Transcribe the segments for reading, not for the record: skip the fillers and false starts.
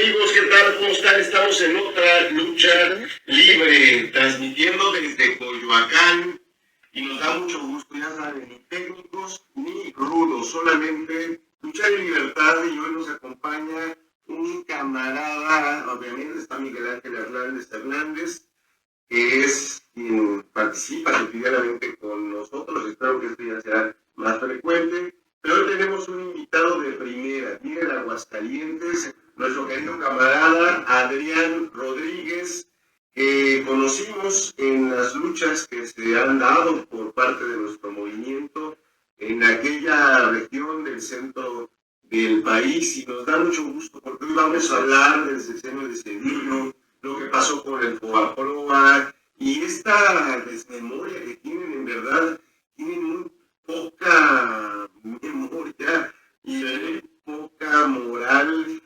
amigos, ¿qué tal? ¿Cómo están? Estamos en otra lucha libre, transmitiendo desde Coyoacán y nos da mucho gusto, ya saben, ni técnicos ni rudos, solamente luchar en libertad. Y hoy nos acompaña un camarada, obviamente está Miguel Ángel Hernández, que es quien participa cotidianamente con nosotros. Espero que esto ya sea más frecuente. Pero hoy tenemos un invitado de primera, viene de Aguascalientes, nuestro querido camarada Adrián Rodríguez, que conocimos en las luchas que se han dado por parte de nuestro movimiento en aquella región del centro del país, y nos da mucho gusto porque hoy vamos a hablar del sexenio de Cedillo, lo que pasó con el FOBAPROA y esta desmemoria que tienen, en verdad, tienen muy poca memoria y poca moral.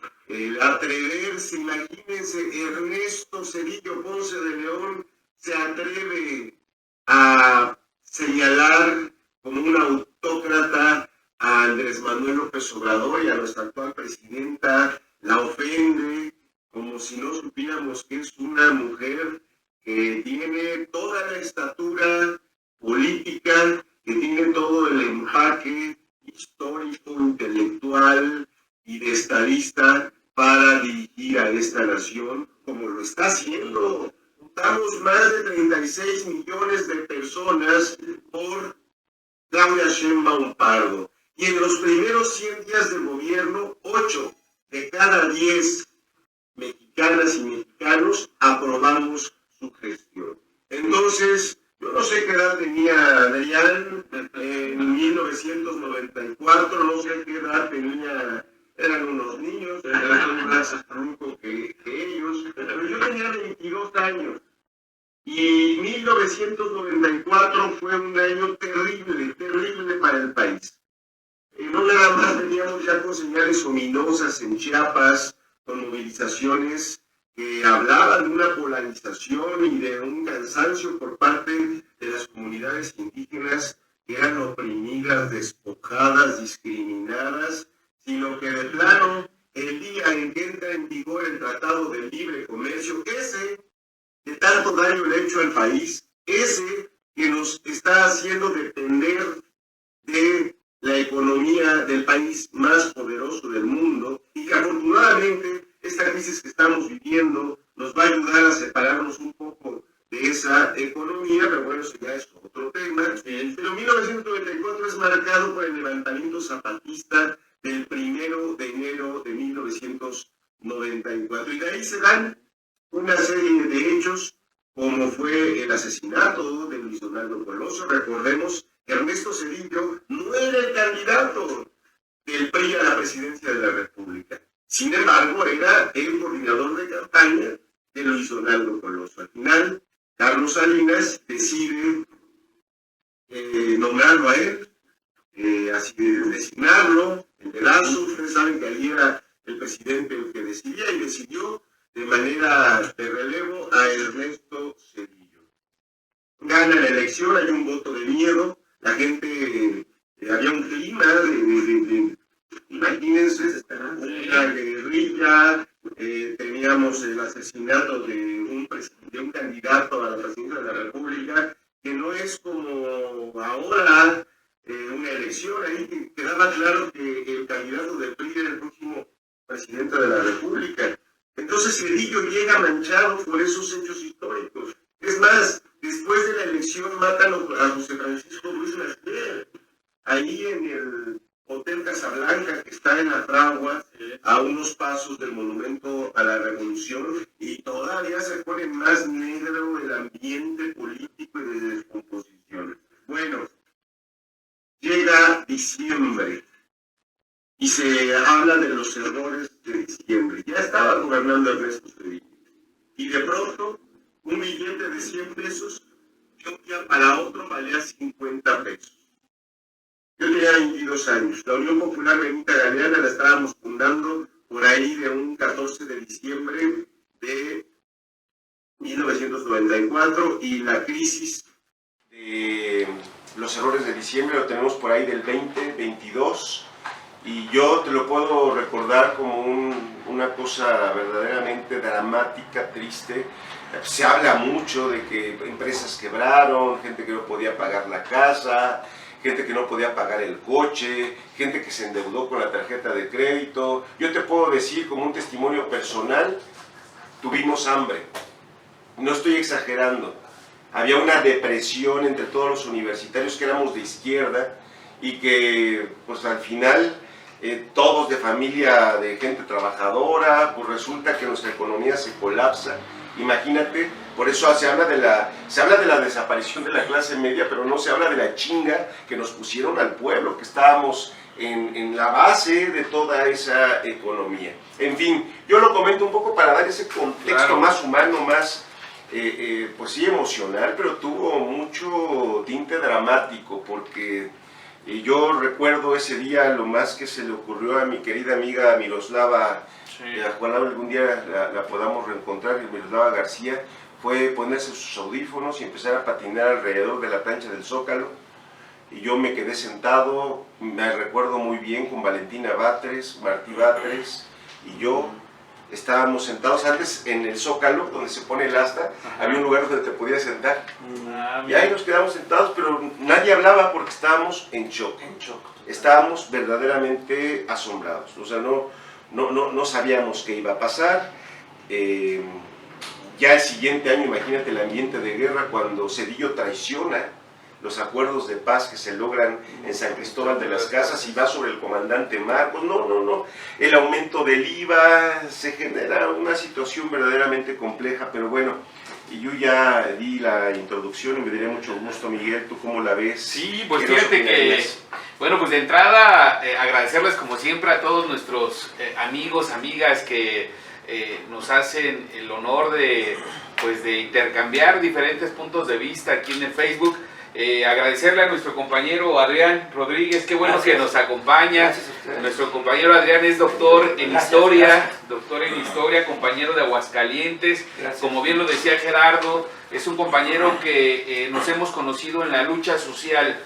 Atreverse, imagínense, Ernesto Zedillo Ponce de León se atreve a señalar como un autócrata a Andrés Manuel López Obrador y a nuestra actual presidenta, la ofende como si no supiéramos que es una mujer que tiene toda la estatura política, que tiene todo el empaque histórico, intelectual y de estadista para dirigir a esta nación como lo está haciendo. Votamos más de 36 millones de personas por Claudia Sheinbaum Pardo. Y en los primeros 100 días de gobierno, 8 de cada 10 mexicanas y mexicanos aprobamos su gestión. Entonces, yo no sé qué edad tenía Adrián en 1994, no sé qué edad tenía, eran unos niños, eran más tronco que ellos, pero yo tenía 22 años. Y 1994 fue un año terrible, terrible para el país. No nada más veníamos ya con señales ominosas en Chiapas, con movilizaciones que hablaban de una polarización y de un cansancio por parte de las comunidades indígenas que eran oprimidas, despojadas, discriminadas, sino que de plano, el día en que entra en vigor el Tratado de Libre Comercio, ese que tanto daño le ha hecho al país, ese que nos está haciendo depender de la economía del país más poderoso del mundo, y que afortunadamente esta crisis que estamos viviendo nos va a ayudar a separarnos un poco de esa economía, pero bueno, eso ya es otro tema. Pero 1994 es marcado por el levantamiento zapatista del 1 de enero de 1994, y de ahí se dan una serie de hechos, como fue el asesinato de Luis Donaldo Colosio. Recordemos que Ernesto Zedillo no era el candidato del PRI a la presidencia de la República. Sin embargo, era el coordinador de campaña de Luis Donaldo Colosio. Al final, Carlos Salinas decide nombrarlo a él, así designarlo, en pedazo. Ustedes saben que allí era el presidente el que decidía, y decidió de manera de relevo a Ernesto Zedillo. Gana la elección, hay un voto de miedo, la gente, había un clima de imagínense, una guerrilla, teníamos el asesinato de un candidato a la presidencia de la República, que no es como ahora una elección. Ahí quedaba claro que el candidato del PRI era el próximo presidente de la República. Entonces Zedillo llega manchado por esos hechos históricos. Es más, después de la elección matan a José Francisco Ruiz Massieu, ahí en el Hotel Casablanca, que está en la Fragua, a unos pasos del Monumento a la Revolución, y todavía se pone más negro el ambiente político y de descomposición. Bueno, llega diciembre y se habla de los errores de diciembre. Ya estaba gobernando Ernesto Zedillo, y de pronto un billete de 100 pesos de un día para otro valía 50 pesos. Yo tenía 22 años. La Unión Popular Benita Galeana la estábamos fundando por ahí de un 14 de diciembre de 1994, y la crisis de los errores de diciembre lo tenemos por ahí del 2022. Y yo te lo puedo recordar como una cosa verdaderamente dramática, triste. Se habla mucho de que empresas quebraron, gente que no podía pagar la casa, gente que no podía pagar el coche, gente que se endeudó con la tarjeta de crédito. Yo te puedo decir como un testimonio personal, tuvimos hambre. No estoy exagerando. Había una depresión entre todos los universitarios que éramos de izquierda y que pues al final todos de familia de gente trabajadora, pues resulta que nuestra economía se colapsa. Imagínate, por eso se habla de la desaparición de la clase media, pero no se habla de la chinga que nos pusieron al pueblo, que estábamos en la base de toda esa economía. En fin, yo lo comento un poco para dar ese contexto más humano, más, pues sí, emocional, pero tuvo mucho tinte dramático, porque yo recuerdo ese día lo más que se le ocurrió a mi querida amiga Miroslava, ojalá algún día la podamos reencontrar, Miroslava García, fue ponerse sus audífonos y empezar a patinar alrededor de la plancha del Zócalo. Y yo me quedé sentado, me recuerdo muy bien, con Valentina Batres, Martí Batres y yo. Estábamos sentados antes en el Zócalo, donde se pone el asta, había un lugar donde te podías sentar. Y ahí nos quedamos sentados, pero nadie hablaba porque estábamos en shock. Estábamos verdaderamente asombrados. O sea, no sabíamos qué iba a pasar. Ya el siguiente año, imagínate el ambiente de guerra cuando Zedillo traiciona los acuerdos de paz que se logran en San Cristóbal de las Casas y va sobre el comandante Marcos. No. El aumento del IVA, se genera una situación verdaderamente compleja, pero bueno, y yo ya di la introducción y me daría mucho gusto, Miguel, ¿tú cómo la ves? Sí, pues fíjate que, bueno, pues de entrada agradecerles como siempre a todos nuestros amigos, amigas que nos hacen el honor de intercambiar diferentes puntos de vista aquí en el Facebook. Agradecerle a nuestro compañero Adrián Rodríguez, qué bueno que nos acompaña. Nuestro compañero Adrián es doctor en historia, compañero de Aguascalientes. Como bien lo decía Gerardo, es un compañero que nos hemos conocido en la lucha social,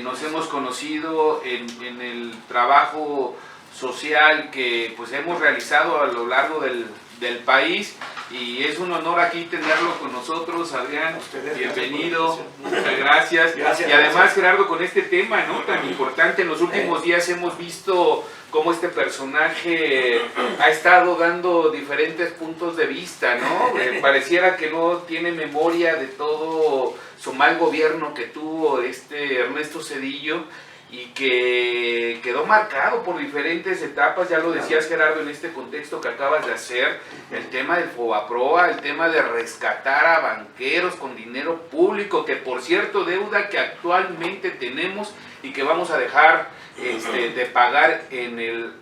nos hemos conocido en el trabajo social que pues hemos realizado a lo largo del país, y es un honor aquí tenerlo con nosotros. Adrián, bienvenido, muchas gracias. Y además, Gerardo, con este tema, ¿no?, tan importante, en los últimos días hemos visto cómo este personaje ha estado dando diferentes puntos de vista, ¿no? Pareciera que no tiene memoria de todo su mal gobierno que tuvo Ernesto Zedillo, y que quedó marcado por diferentes etapas. Ya lo decías, Gerardo, en este contexto que acabas de hacer, el tema del Fobaproa, el tema de rescatar a banqueros con dinero público, que por cierto, deuda que actualmente tenemos y que vamos a dejar de pagar en el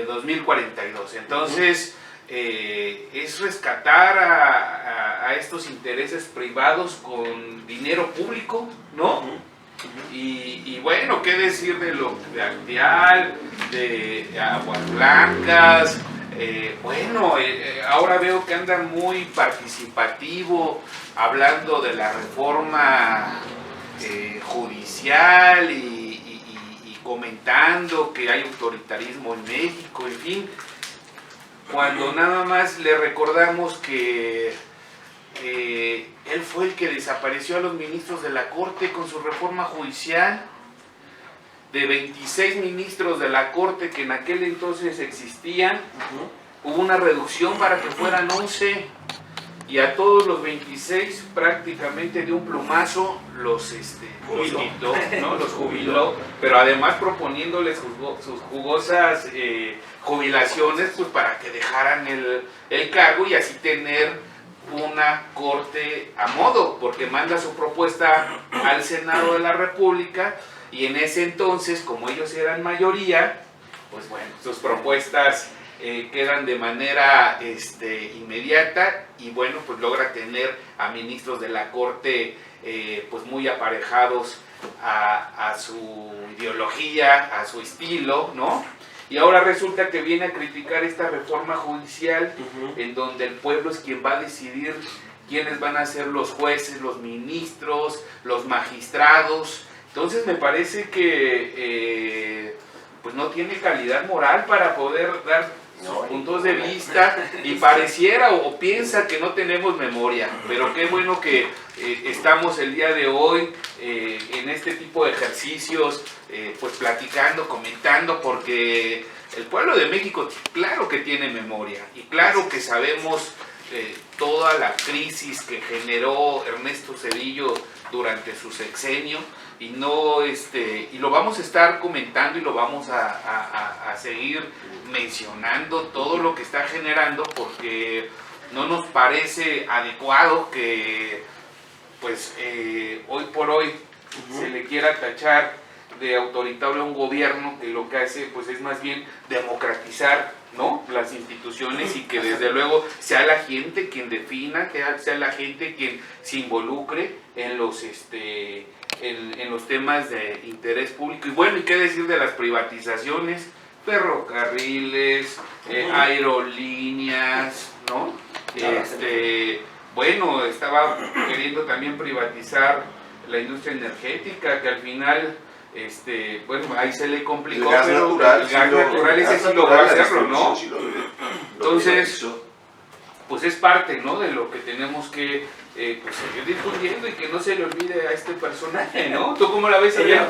2042. Entonces, es rescatar a estos intereses privados con dinero público, ¿no? Y bueno, qué decir de Acteal, de Aguas Blancas. Ahora veo que andan muy participativo hablando de la reforma judicial y comentando que hay autoritarismo en México, en fin, cuando nada más le recordamos que él fue el que desapareció a los ministros de la Corte con su reforma judicial. De 26 ministros de la Corte que en aquel entonces existían, hubo una reducción para que fueran 11, y a todos los 26 prácticamente de un plumazo los quitó, ¿no? Los jubiló, pero además proponiéndoles sus jugosas jubilaciones, pues para que dejaran el cargo y así tener una corte a modo, porque manda su propuesta al Senado de la República, y en ese entonces, como ellos eran mayoría, pues bueno, sus propuestas quedan de manera inmediata, y bueno, pues logra tener a ministros de la Corte pues muy aparejados a su ideología, a su estilo, ¿no? Y ahora resulta que viene a criticar esta reforma judicial, en donde el pueblo es quien va a decidir quiénes van a ser los jueces, los ministros, los magistrados. Entonces me parece que pues no tiene calidad moral para poder dar sus No, puntos de vista y pareciera o piensa que no tenemos memoria, pero qué bueno que estamos el día de hoy en este tipo de ejercicios, pues platicando, comentando, porque el pueblo de México claro que tiene memoria y claro que sabemos toda la crisis que generó Ernesto Zedillo durante su sexenio y no y lo vamos a estar comentando y lo vamos a seguir mencionando todo lo que está generando, porque no nos parece adecuado que pues hoy por hoy se le quiera tachar de autoritario a un gobierno que lo que hace pues es más bien democratizar, ¿no?, las instituciones, y que desde luego sea la gente quien defina, que sea la gente quien se involucre en los en los temas de interés público. Y bueno, ¿y qué decir de las privatizaciones? Ferrocarriles, aerolíneas, ¿no? Bueno, estaba queriendo también privatizar la industria energética, que al final bueno, ahí se le complicó, el gas pero natural, el gas natural ese sí logró hacerlo, ¿no? Sí Entonces, pues es parte, ¿no?, de lo que tenemos que pues seguir difundiendo y que no se le olvide a este personaje, ¿no? ¿Tú cómo la ves, Adrián?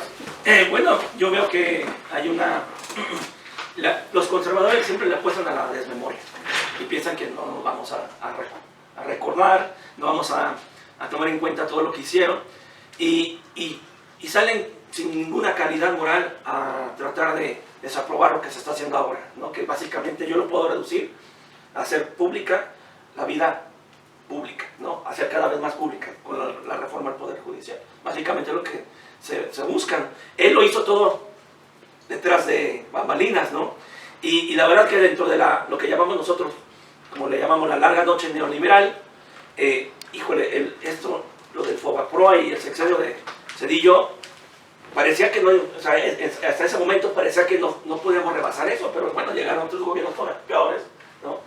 Bueno, yo veo que hay una... los conservadores siempre le apuestan a la desmemoria y piensan que no nos vamos a recordar, no vamos a tomar en cuenta todo lo que hicieron y salen sin ninguna calidad moral a tratar de desaprobar lo que se está haciendo ahora, ¿no? Que básicamente yo lo puedo reducir a hacer pública la vida pública, ¿no? Hacer cada vez más pública con la reforma al Poder Judicial. Básicamente es lo que se buscan. Él lo hizo todo detrás de bambalinas, ¿no? Y la verdad que dentro de lo que llamamos nosotros, como le llamamos la larga noche neoliberal, híjole, lo del Fobaproa y el sexenio de Zedillo, parecía que no, o sea, hasta ese momento parecía que no podíamos rebasar eso, pero bueno, llegaron otros gobiernos peores, ¿no?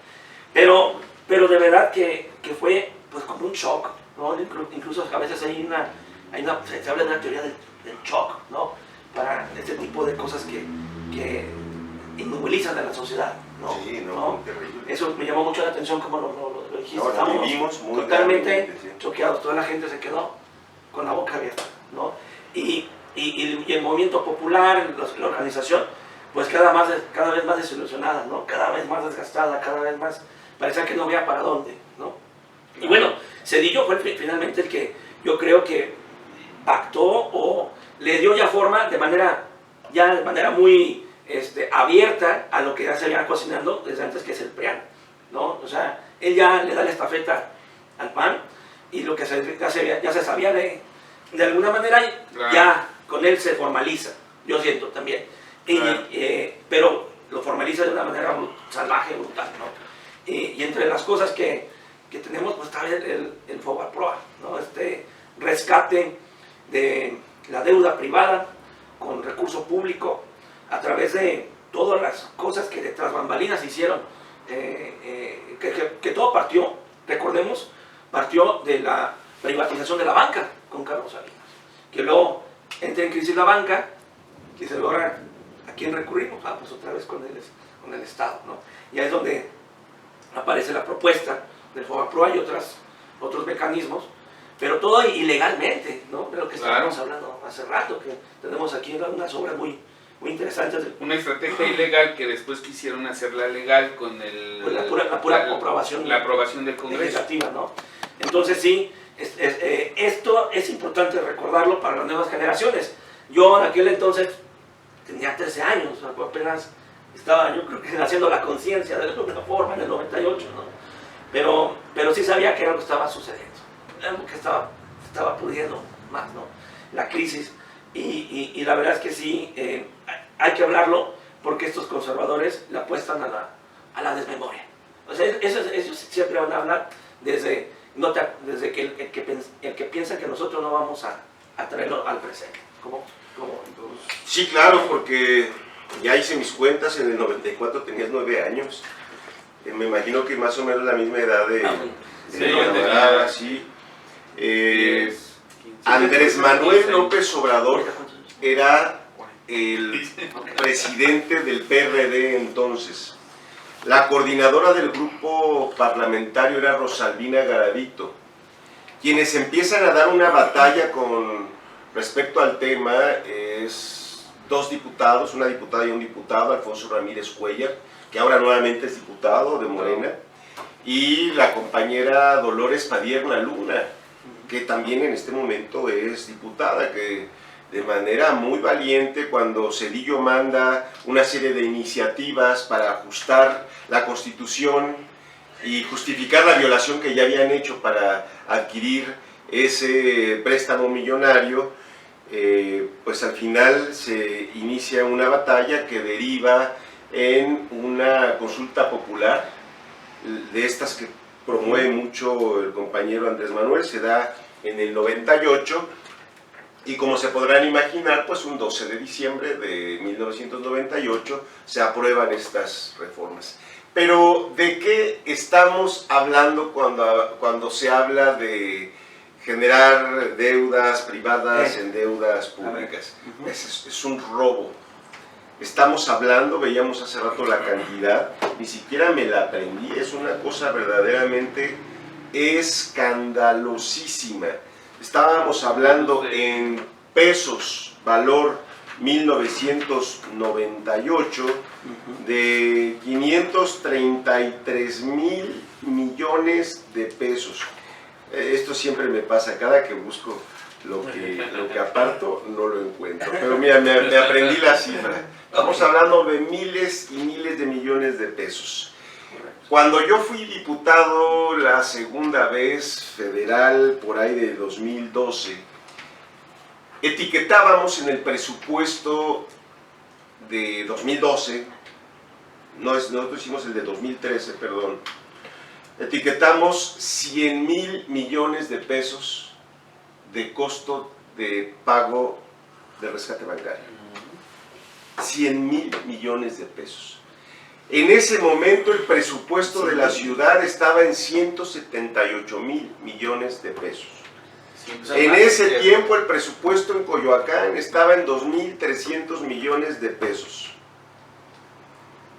Pero de verdad que fue pues como un shock, ¿no? Incluso a veces se habla de una teoría del shock, ¿no? Para este tipo de cosas que inmovilizan a la sociedad, ¿no? Sí, ¿no? terrible. Eso me llamó mucho la atención como lo dijiste. No, Estábamos vivimos muy totalmente sí. choqueados, toda la gente se quedó con la boca abierta, ¿no? Y el movimiento popular, la organización, pues cada vez más desilusionada, ¿no? Cada vez más desgastada, cada vez más, parecía que no había para dónde, ¿no? Y bueno, Zedillo fue finalmente el que yo creo que pactó o le dio ya forma de manera muy abierta a lo que ya se venía cocinando desde antes, que es el PRIAN, ¿no? O sea, él ya le da la estafeta al PAN y lo que ya se sabía de alguna manera, Claro. Ya con él se formaliza, yo siento también. Claro. Pero lo formaliza de una manera salvaje, brutal, ¿no? Y entre las cosas que tenemos, pues está el Fobaproa, ¿no? Este rescate de la deuda privada con recurso público a través de todas las cosas que detrás bambalinas hicieron, que todo partió, recordemos, partió de la privatización de la banca con Carlos Salinas, que luego entra en crisis la banca, que se logra, ¿a quién recurrimos? Pues otra vez con el Estado, ¿no? Y ahí es donde aparece la propuesta del Fobaproa y otros mecanismos, pero todo ilegalmente, ¿no? De lo que estábamos hablando hace rato, que tenemos aquí unas obras muy interesantes. Una estrategia ilegal que después quisieron hacerla legal con pues la pura aprobación del Congreso. Legislativa, ¿no? Entonces sí, esto es importante recordarlo para las nuevas generaciones. Yo en aquel entonces tenía 13 años, apenas estaba, yo creo que haciendo la conciencia de alguna forma en el 98, ¿no? Pero sí sabía que era lo que estaba sucediendo, algo que estaba pudiendo más, ¿no? La crisis, y la verdad es que sí, hay que hablarlo, porque estos conservadores le apuestan a la desmemoria. O sea, ellos siempre van a hablar desde que el que piensa que nosotros no vamos a traerlo al presente. ¿Cómo? Sí, claro, porque ya hice mis cuentas, en el 94 tenías 9 años. Me imagino que más o menos la misma edad de yo tenía- camarada, sí. Andrés Manuel López Obrador era el presidente del PRD entonces. La coordinadora del grupo parlamentario era Rosalvina Garavito. Quienes empiezan a dar una batalla con respecto al tema es dos diputados, una diputada y un diputado, Alfonso Ramírez Cuellar, que ahora nuevamente es diputado de Morena, y la compañera Dolores Padierna Luna, que también en este momento es diputada, que de manera muy valiente, cuando Zedillo manda una serie de iniciativas para ajustar la Constitución y justificar la violación que ya habían hecho para adquirir ese préstamo millonario, pues al final se inicia una batalla que deriva en una consulta popular, de estas que promueve mucho el compañero Andrés Manuel. Se da en el 98, y como se podrán imaginar, pues un 12 de diciembre de 1998 se aprueban estas reformas. Pero ¿de qué estamos hablando cuando se habla de generar deudas privadas en deudas públicas? Es un robo. Estamos hablando, veíamos hace rato la cantidad, ni siquiera me la aprendí, es una cosa verdaderamente escandalosísima. Estábamos hablando en pesos, valor 1998, de 533 mil millones de pesos. Esto siempre me pasa, cada que busco lo que aparto no lo encuentro. Pero mira, me aprendí la cifra. Estamos hablando de miles y miles de millones de pesos. Cuando yo fui diputado la segunda vez federal, por ahí de 2012, etiquetábamos en el presupuesto de 2012, nosotros hicimos el de 2013, perdón, etiquetamos 100 mil millones de pesos de costo de pago de rescate bancario. 100 mil millones de pesos. En ese momento el presupuesto de la ciudad estaba en 178 mil millones de pesos. En ese tiempo el presupuesto en Coyoacán estaba en 2.300 millones de pesos.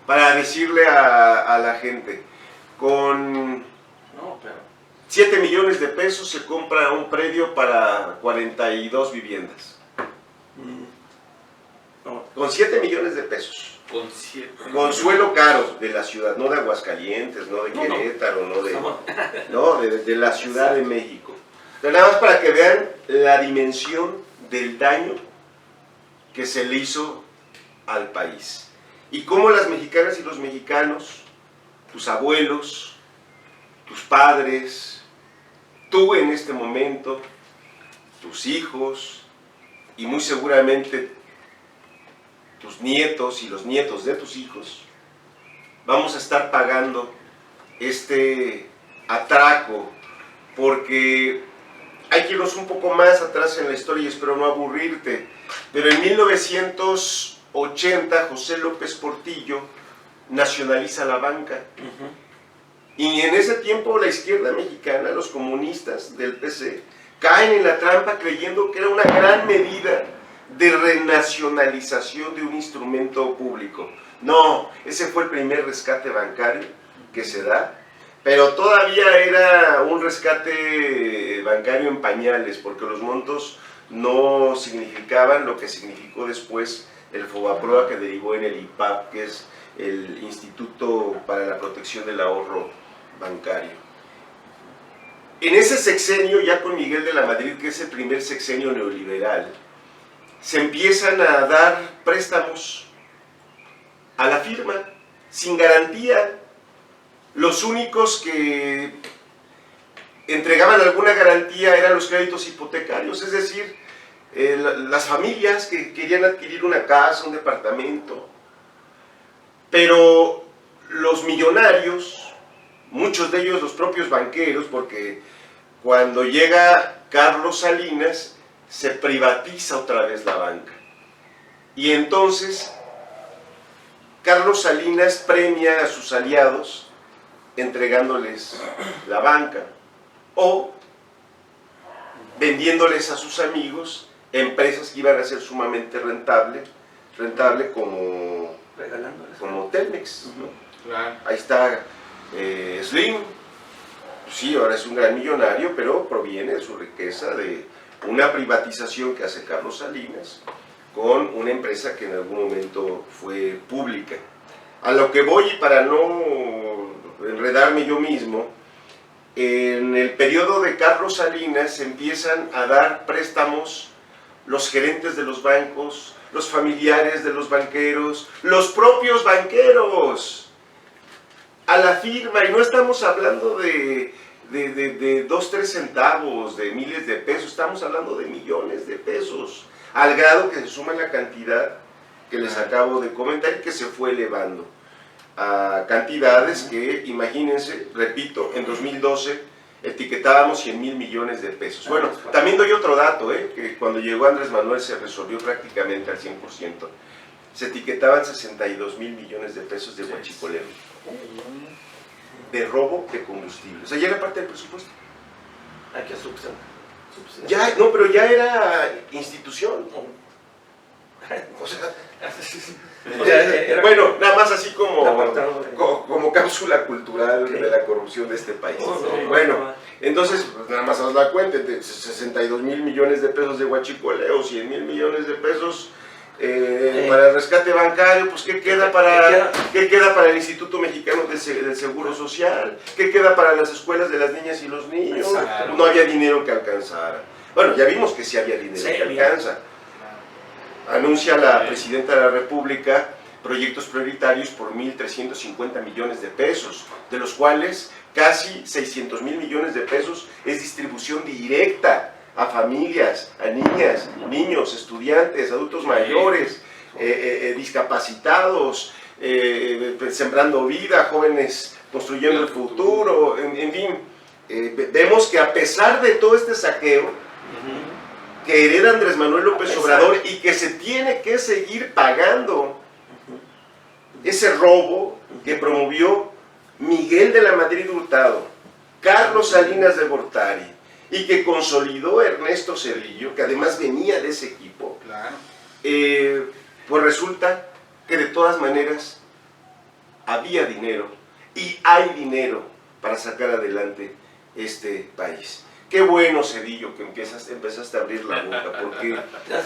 Para decirle a la gente, con 7 millones de pesos se compra un predio para 42 viviendas. Con 7 millones de pesos. Con suelo caro de la ciudad, no de Aguascalientes, no de Querétaro, no de la Ciudad de México. Pero nada más para que vean la dimensión del daño que se le hizo al país. Y cómo las mexicanas y los mexicanos, tus abuelos, tus padres, tú en este momento, tus hijos y muy seguramente tus nietos y los nietos de tus hijos, vamos a estar pagando este atraco, porque hay que irnos un poco más atrás en la historia y espero no aburrirte, pero en 1980 José López Portillo nacionaliza la banca. Y en ese tiempo la izquierda mexicana, los comunistas del PC, caen en la trampa creyendo que era una gran medida de renacionalización de un instrumento público. No, ese fue el primer rescate bancario que se da, pero todavía era un rescate bancario en pañales, porque los montos no significaban lo que significó después el FOBAPROA, que derivó en el IPAP, que es el Instituto para la Protección del Ahorro Bancario. En ese sexenio, ya con Miguel de la Madrid, que es el primer sexenio neoliberal, se empiezan a dar préstamos a la firma, sin garantía. Los únicos que entregaban alguna garantía eran los créditos hipotecarios, es decir, las familias que querían adquirir una casa, un departamento. Pero los millonarios, muchos de ellos los propios banqueros, porque cuando llega Carlos Salinas, se privatiza otra vez la banca. Y entonces Carlos Salinas premia a sus aliados entregándoles la banca o vendiéndoles a sus amigos empresas que iban a ser sumamente rentables rentable como Regalándoles. Telmex, ¿no? Claro. Ahí está Slim, sí, ahora es un gran millonario, pero proviene de su riqueza de una privatización que hace Carlos Salinas con una empresa que en algún momento fue pública. A lo que voy, y para no enredarme yo mismo, en el periodo de Carlos Salinas se empiezan a dar préstamos los gerentes de los bancos, los familiares de los banqueros, los propios banqueros, a la firma, y no estamos hablando de 2, 3 centavos, de miles de pesos, estamos hablando de millones de pesos, al grado que se suma la cantidad que les acabo de comentar y que se fue elevando a cantidades que, imagínense, repito, en 2012 etiquetábamos 100,000 millones de pesos. Bueno, también doy otro dato, que cuando llegó Andrés Manuel se resolvió prácticamente al 100%. Se etiquetaban 62,000 millones de pesos de huachicoleo, de robo de combustible. O sea, ya era parte del presupuesto. Hay que subsanar. Ya, no, pero ya era institución. O sea, bueno, nada más así como cápsula cultural de la corrupción de este país. Bueno, entonces, pues nada más haz la cuenta, 62,000 millones de pesos de huachicoleo, 100,000 millones de pesos para el rescate bancario, pues ¿qué queda para el Instituto Mexicano del Seguro Social? ¿Qué queda para las escuelas de las niñas y los niños? Exacto. No había dinero que alcanzara. Bueno, ya vimos que sí había dinero que alcanza. Anuncia la Presidenta de la República proyectos prioritarios por 1,350 millones de pesos, de los cuales casi 600,000 millones de pesos es distribución directa a familias, a niñas, niños, estudiantes, adultos mayores, discapacitados, sembrando vida, jóvenes construyendo el futuro, en fin. Vemos que a pesar de todo este saqueo que hereda Andrés Manuel López Obrador y que se tiene que seguir pagando, ese robo que promovió Miguel de la Madrid Hurtado, Carlos Salinas de Gortari, y que consolidó Ernesto Zedillo, que además venía de ese equipo, Claro. pues resulta que de todas maneras había dinero y hay dinero para sacar adelante este país. Qué bueno, Zedillo, que empezaste a abrir la boca, porque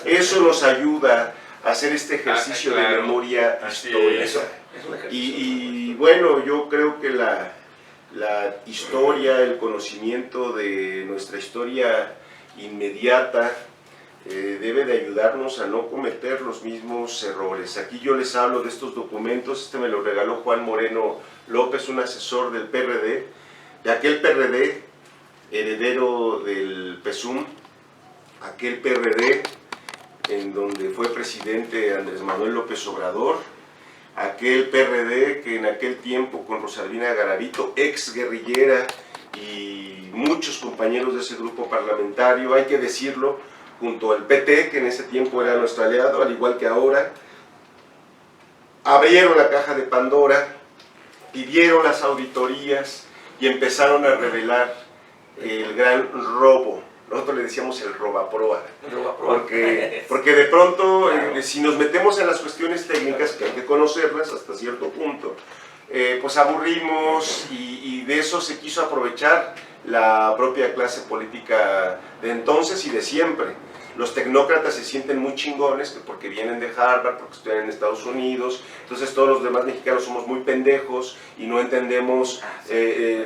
eso nos ayuda a hacer este ejercicio de memoria histórica. Y bueno, yo creo que la historia, el conocimiento de nuestra historia inmediata debe de ayudarnos a no cometer los mismos errores. Aquí yo les hablo de estos documentos, me lo regaló Juan Moreno López, un asesor del PRD, de aquel PRD heredero del PSUM, aquel PRD en donde fue presidente Andrés Manuel López Obrador, aquel PRD que en aquel tiempo con Rosalvina Garavito, ex guerrillera, y muchos compañeros de ese grupo parlamentario, hay que decirlo, junto al PT, que en ese tiempo era nuestro aliado, al igual que ahora, abrieron la caja de Pandora, pidieron las auditorías y empezaron a revelar el gran robo. Nosotros le decíamos el robaproa, porque de pronto, si nos metemos en las cuestiones técnicas, que hay que conocerlas hasta cierto punto, pues aburrimos, y de eso se quiso aprovechar la propia clase política de entonces y de siempre. Los tecnócratas se sienten muy chingones porque vienen de Harvard, porque estudian en Estados Unidos, entonces todos los demás mexicanos somos muy pendejos y no entendemos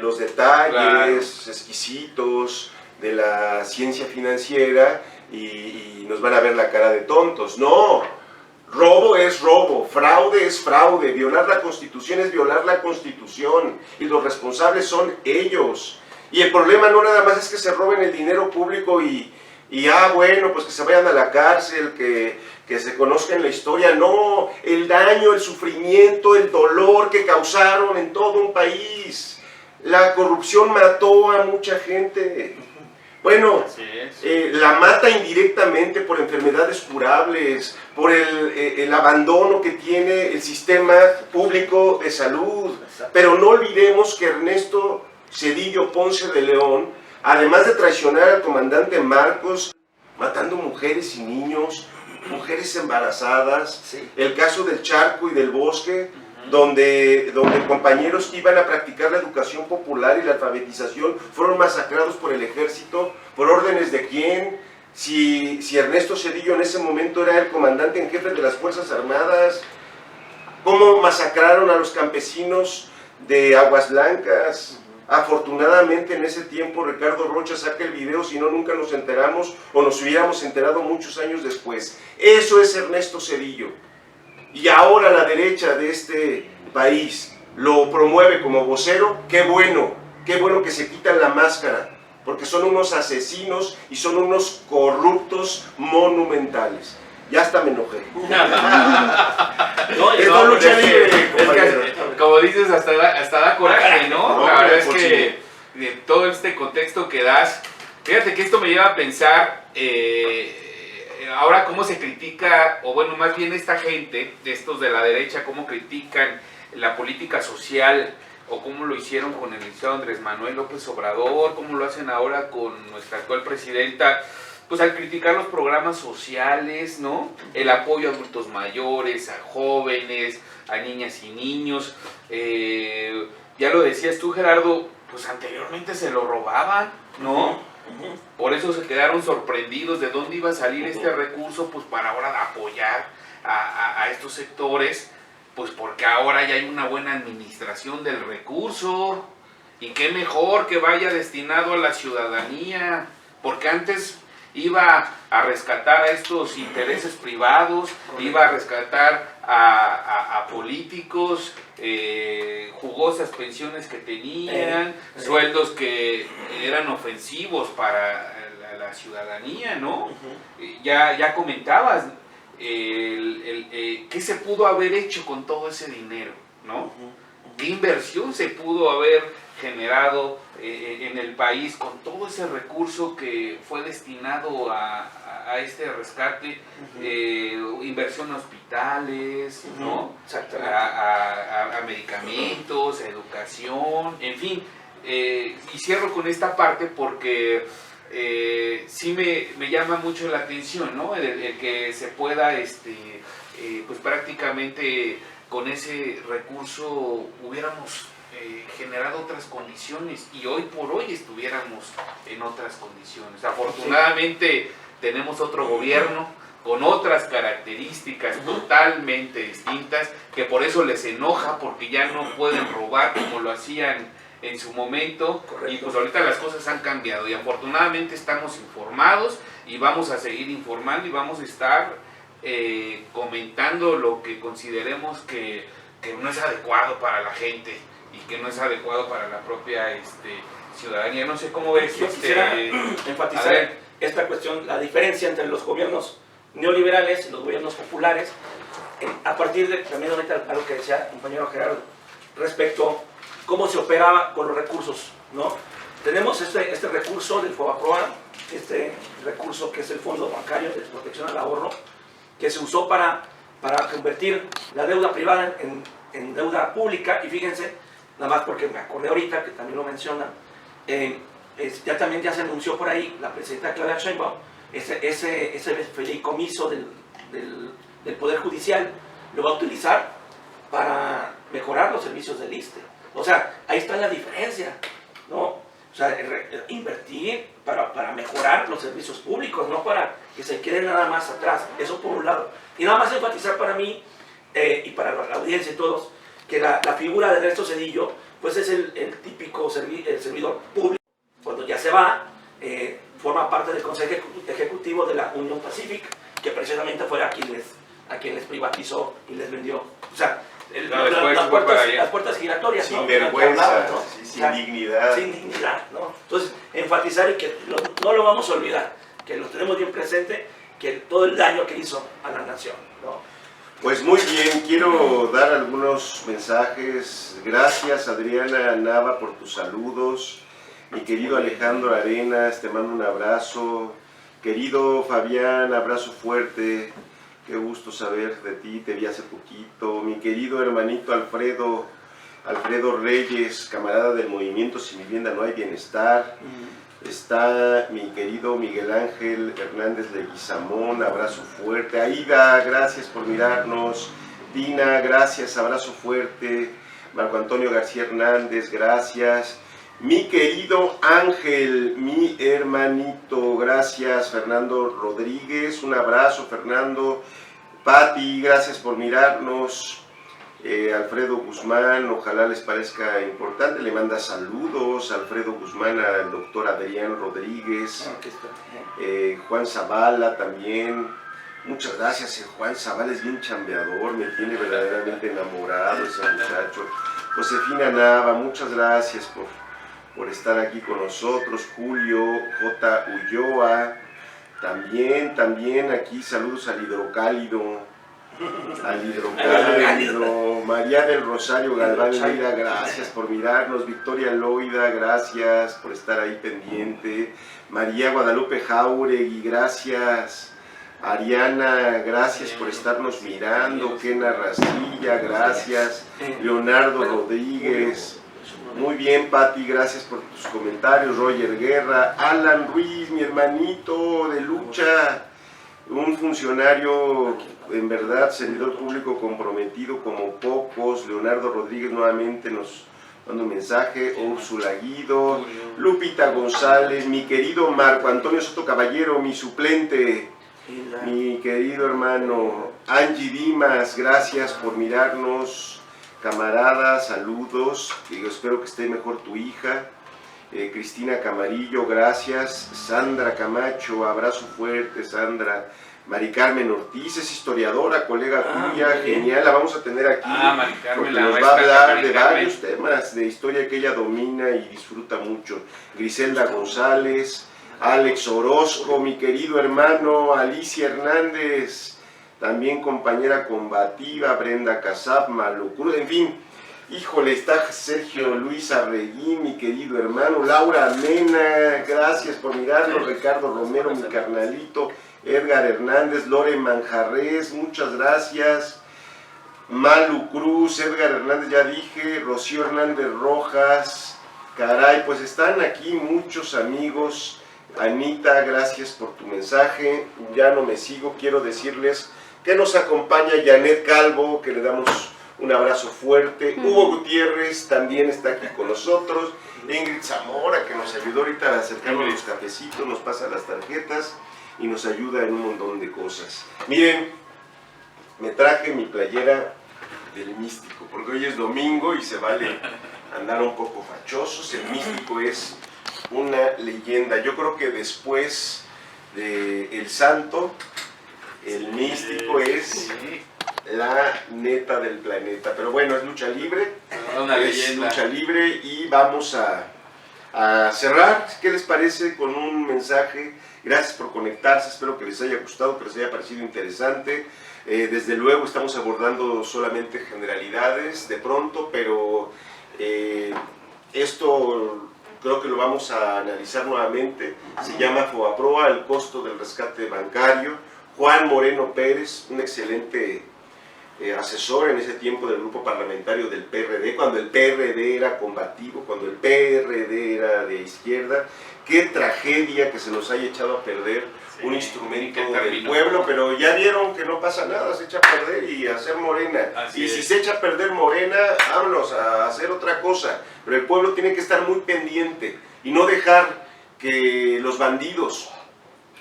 los detalles exquisitos de la ciencia financiera, y nos van a ver la cara de tontos. No, robo es robo, fraude es fraude, violar la Constitución es violar la Constitución, y los responsables son ellos. Y el problema no nada más es que se roben el dinero público y bueno, pues que se vayan a la cárcel, que se conozca en la historia. No, el daño, el sufrimiento, el dolor que causaron en todo un país. La corrupción mató a mucha gente. Bueno, la mata indirectamente por enfermedades curables, por el abandono que tiene el sistema público de salud. Pero no olvidemos que Ernesto Zedillo Ponce de León, además de traicionar al comandante Marcos, matando mujeres y niños, mujeres embarazadas, Sí. el caso del Charco y del Bosque, donde compañeros que iban a practicar la educación popular y la alfabetización fueron masacrados por el ejército. ¿Por órdenes de quién? Si Ernesto Zedillo en ese momento era el comandante en jefe de las Fuerzas Armadas. ¿Cómo masacraron a los campesinos de Aguas Blancas? Afortunadamente en ese tiempo Ricardo Rocha saca el video, si no nunca nos enteramos o nos hubiéramos enterado muchos años después. Eso es Ernesto Zedillo. Y ahora la derecha de este país lo promueve como vocero. Qué bueno que se quitan la máscara, porque son unos asesinos y son unos corruptos monumentales. Ya hasta me enojé. No, Esto es lucha es libre, que, compañero. como dices, hasta da coraje, ¿no? No, La verdad es pues que de todo este contexto que das, fíjate que esto me lleva a pensar ahora cómo se critica, o bueno, más bien esta gente, estos de la derecha, cómo critican la política social, o cómo lo hicieron con el licenciado Andrés Manuel López Obrador, cómo lo hacen ahora con nuestra actual presidenta, pues al criticar los programas sociales, ¿no? El apoyo a adultos mayores, a jóvenes, a niñas y niños. Ya lo decías tú, Gerardo, pues anteriormente se lo robaban, ¿no? Por eso se quedaron sorprendidos de dónde iba a salir este recurso, pues para ahora apoyar a estos sectores, pues porque ahora ya hay una buena administración del recurso, y qué mejor que vaya destinado a la ciudadanía, porque antes iba a rescatar a estos intereses privados, iba a rescatar a políticos, jugosas pensiones que tenían, sueldos que eran ofensivos para la ciudadanía, ¿no? Ya comentabas qué se pudo haber hecho con todo ese dinero, ¿no? ¿Qué inversión se pudo haber generado en el país con todo ese recurso que fue destinado a este rescate? Inversión a hospitales, ¿no? A medicamentos, a educación, en fin. Y cierro con esta parte porque sí me llama mucho la atención, ¿no? El que se pueda, pues prácticamente con ese recurso hubiéramos generado otras condiciones y hoy por hoy estuviéramos en otras condiciones. Afortunadamente tenemos otro gobierno con otras características totalmente distintas, que por eso les enoja, porque ya no pueden robar como lo hacían en su momento. Correcto. Y pues ahorita las cosas han cambiado y afortunadamente estamos informados y vamos a seguir informando y vamos a estar comentando lo que consideremos que no es adecuado para la gente y que no es adecuado para la propia ciudadanía. No sé cómo ves. Yo quisiera enfatizar esta cuestión, la diferencia entre los gobiernos neoliberales y los gobiernos populares, a partir de también ahorita algo que decía el compañero Gerardo, respecto a cómo se operaba con los recursos, ¿no? Tenemos este recurso del FOBAPROA, este recurso que es el Fondo Bancario de Protección al Ahorro, que se usó para convertir la deuda privada en deuda pública. Y fíjense, nada más porque me acordé ahorita, que también lo mencionan, ya se anunció por ahí, la presidenta Claudia Sheinbaum, ese fideicomiso del Poder Judicial lo va a utilizar para mejorar los servicios del ISSSTE. O sea, ahí está la diferencia, ¿no? O sea, invertir para mejorar los servicios públicos, no para que se queden nada más atrás. Eso por un lado. Y nada más enfatizar para mí y para la audiencia y todos, que la figura de Ernesto Zedillo pues es el típico servidor público. Cuando ya se va, forma parte del Consejo Ejecutivo de la Unión Pacific, que precisamente fue a quien les privatizó y les vendió. O sea, las puertas giratorias, sin ¿no? vergüenza, ¿no? sin dignidad. Sin dignidad, ¿no? Entonces, enfatizar y que no lo vamos a olvidar, que lo tenemos bien presente, que todo el daño que hizo a la nación, ¿no? Pues muy bien, quiero dar algunos mensajes. Gracias, Adriana Nava, por tus saludos. Mi querido Alejandro Arenas, te mando un abrazo. Querido Fabián, abrazo fuerte. Qué gusto saber de ti, te vi hace poquito. Mi querido hermanito Alfredo Reyes, camarada del movimiento Sin Vivienda No Hay Bienestar. Está mi querido Miguel Ángel Hernández Leguizamón, abrazo fuerte. Aida, gracias por mirarnos. Dina, gracias, abrazo fuerte. Marco Antonio García Hernández, gracias. Mi querido Ángel, mi hermanito, gracias. Fernando Rodríguez, un abrazo, Fernando. Pati, gracias por mirarnos. Alfredo Guzmán, ojalá les parezca importante, le manda saludos. Alfredo Guzmán al doctor Adrián Rodríguez. Juan Zavala también. Muchas gracias, Juan Zavala es bien chambeador, me tiene verdaderamente enamorado ese muchacho. Josefina Nava, muchas gracias por estar aquí con nosotros. Julio J. Ulloa, también aquí saludos al hidrocálido. María del Rosario Galván Lira, gracias por mirarnos. Victoria Loida, gracias por estar ahí pendiente. María Guadalupe Jauregui, gracias. Ariana, gracias por estarnos mirando. Kena Rastilla, gracias. Leonardo Rodríguez, muy bien, Pati, gracias por tus comentarios. Roger Guerra, Alan Ruiz, mi hermanito de lucha, un funcionario en verdad, servidor público comprometido como pocos. Leonardo Rodríguez nuevamente nos manda un mensaje. Úrsula Guido, Lupita González, mi querido Marco Antonio Soto Caballero, mi suplente, mi querido hermano. Angie Dimas, gracias por mirarnos, camarada, saludos, espero que esté mejor tu hija. Cristina Camarillo, gracias. Sandra Camacho, abrazo fuerte, Sandra. Mari Carmen Ortiz, es historiadora, colega tuya, genial, la vamos a tener aquí, Mari Carmen, porque la nos va a maestra hablar Mari de Carmen. varios temas de historia que ella domina y disfruta mucho. Griselda González, Alex Orozco, mi querido hermano. Alicia Hernández, también compañera combativa. Brenda Casab, Malucru, en fin. Híjole, está Sergio Luis Arreguín, mi querido hermano. Laura Mena, gracias por mirarnos. Ricardo Romero, mi carnalito. Edgar Hernández, Lore Manjarres, muchas gracias. Malu Cruz, Edgar Hernández, ya dije. Rocío Hernández Rojas. Caray, pues están aquí muchos amigos. Anita, gracias por tu mensaje. Ya no me sigo, quiero decirles que nos acompaña Janet Calvo, que le damos un abrazo fuerte. Hugo Gutiérrez también está aquí con nosotros. Ingrid Zamora, que nos ayudó ahorita a acercarnos los cafecitos, nos pasa las tarjetas y nos ayuda en un montón de cosas. Miren, me traje mi playera del Místico, porque hoy es domingo y se vale andar un poco fachosos. El Místico es una leyenda. Yo creo que después de El Santo, el Místico es la neta del planeta. Pero bueno, es lucha libre. Una es leyenda. lucha libre y vamos a cerrar. ¿Qué les parece con un mensaje? Gracias por conectarse, espero que les haya gustado, que les haya parecido interesante. Desde luego estamos abordando solamente generalidades de pronto, pero esto creo que lo vamos a analizar nuevamente. Se llama FOBAPROA, el costo del rescate bancario. Juan Moreno Pérez, un excelente asesor en ese tiempo del grupo parlamentario del PRD, cuando el PRD era combativo, cuando el PRD era de izquierda. Qué tragedia que se nos haya echado a perder un instrumento del pueblo, pero ya vieron que no pasa nada, se echa a perder y a hacer Morena. Así y es. si se echa a perder Morena, vámonos a hacer otra cosa. Pero el pueblo tiene que estar muy pendiente y no dejar que los bandidos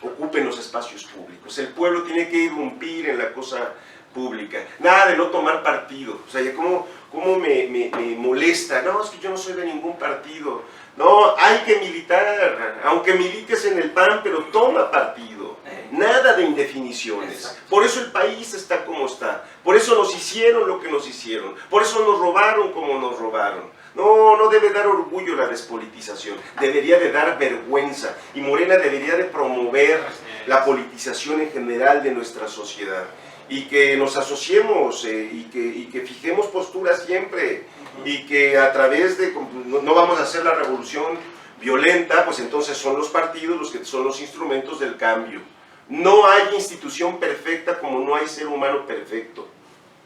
ocupen los espacios públicos. El pueblo tiene que irrumpir en la cosa pública. Nada de no tomar partido. O sea, ¿cómo me molesta? No, es que yo no soy de ningún partido. No, hay que militar, aunque milites en el PAN, pero toma partido. Nada de indefiniciones. Por eso el país está como está. Por eso nos hicieron lo que nos hicieron. Por eso nos robaron como nos robaron. No debe dar orgullo la despolitización. Debería de dar vergüenza. Y Morena debería de promover la politización en general de nuestra sociedad. Y que nos asociemos y que fijemos posturas siempre. Y que a través de, no vamos a hacer la revolución violenta, pues entonces son los partidos los que son los instrumentos del cambio. No hay institución perfecta como no hay ser humano perfecto.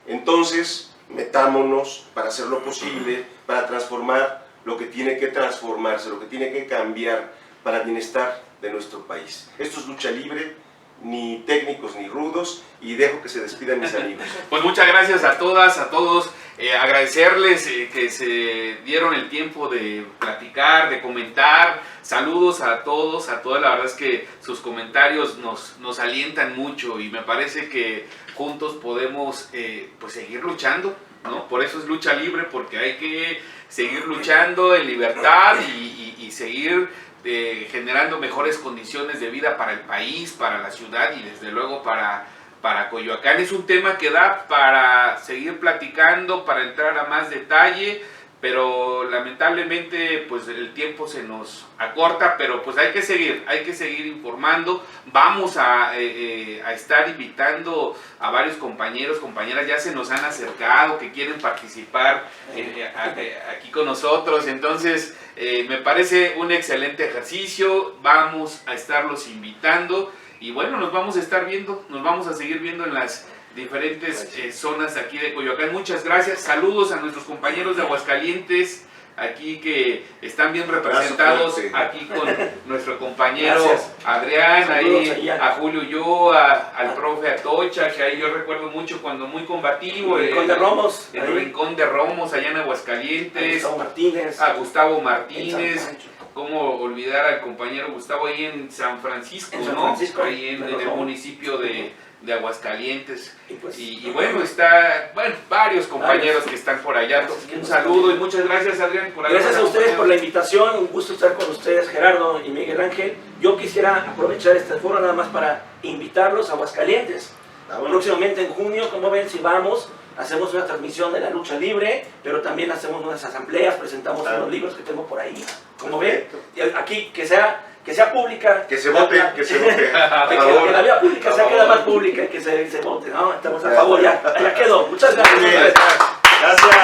Entonces, metámonos para hacer lo posible, para transformar lo que tiene que transformarse, lo que tiene que cambiar para el bienestar de nuestro país. Esto es lucha libre, ni técnicos ni rudos, y dejo que se despidan mis amigos. Pues muchas gracias a todas, a todos, agradecerles que se dieron el tiempo de platicar, de comentar, saludos a todos, la verdad es que sus comentarios nos alientan mucho y me parece que juntos podemos pues seguir luchando, ¿no? Por eso es lucha libre, porque hay que seguir luchando en libertad y seguir generando mejores condiciones de vida para el país, para la ciudad y desde luego para Coyoacán. Es un tema que da para seguir platicando, para entrar a más detalle, pero lamentablemente pues el tiempo se nos acorta, pero pues hay que seguir informando. Vamos a estar invitando a varios compañeros, compañeras, ya se nos han acercado que quieren participar aquí con nosotros, entonces me parece un excelente ejercicio, vamos a estarlos invitando y bueno, nos vamos a estar viendo, nos vamos a seguir viendo en las diferentes zonas aquí de Coyoacán. Muchas gracias, saludos a nuestros compañeros de Aguascalientes, aquí que están bien representados, aquí con nuestro compañero Adrián, ahí a Julio Ulloa, al profe Atocha, que ahí yo recuerdo mucho cuando muy combativo, El Rincón de Romos, el Rincón de Romos, allá en Aguascalientes, a Gustavo Martínez, cómo olvidar al compañero Gustavo ahí en San Francisco, ¿no? Ahí en el municipio de Aguascalientes, y bueno, varios compañeros que están por allá. Un saludo y muchas gracias, Adrián, por gracias a ustedes por la invitación, un gusto estar con ustedes, Gerardo y Miguel Ángel. Yo quisiera aprovechar este foro nada más para invitarlos a Aguascalientes. Próximamente en junio, como ven, si vamos, hacemos una transmisión de la lucha libre, pero también hacemos unas asambleas, presentamos unos libros que tengo por ahí. Como ven, aquí que sea pública. Que se vote, que la vía pública sea queda más pública, que se vote, ¿no? Estamos a favor, ya quedó. Muchas gracias. Gracias.